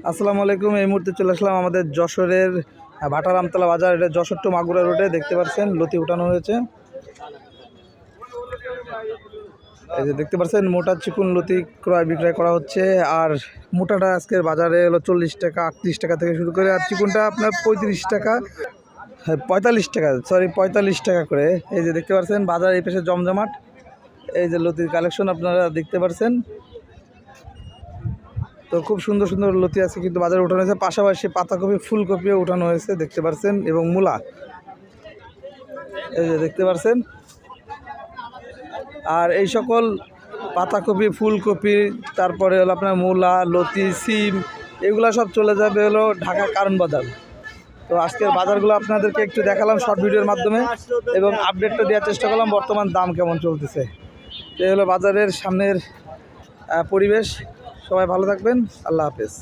আসসালামু আলাইকুম। এই মুহূর্তে চলে আসলাম আমাদের যশোরের ভাটার আমতলা বাজার। এটা যশোর টু মাগুরা রোডে, দেখতে পাচ্ছেন লতি উঠানো হয়েছে। এই যে দেখতে পাচ্ছেন মোটা চিকুন লতি ক্রয় বিক্রয় করা হচ্ছে। আর মোটাটা আজকের বাজারে হলো 40 টাকা, 38 টাকা থেকে শুরু করে, আর চিকুনটা আপনার 35 টাকা, 45 টাকা, 45 টাকা করে। এই যে দেখতে পাচ্ছেন বাজার এই পাশে জমজমাট। এই যে লতির কালেকশন আপনারা দেখতে পাচ্ছেন। তো খুব সুন্দর সুন্দর লতি আছে কিন্তু বাজারে উঠানো হয়েছে। পাশাপাশি পাতাকপি, ফুলকপিও উঠানো হয়েছে দেখতে পাচ্ছেন, এবং মূলা এই যে দেখতে পাচ্ছেন। আর এই সকল পাতাকপি, ফুলকপি, তারপরে হলো আপনার মূলা, লতি, সিম, এগুলা সব চলে যাবে হলো ঢাকা কারণ বাজার। তো আজকের বাজারগুলো আপনাদেরকে একটু দেখালাম শর্ট ভিডিওর মাধ্যমে, এবং আপডেটটা দেওয়ার চেষ্টা করলাম বর্তমান দাম কেমন চলতেছে। এই হলো বাজারের সামনের পরিবেশ। সবাই ভালো থাকবেন, আল্লাহ হাফেজ।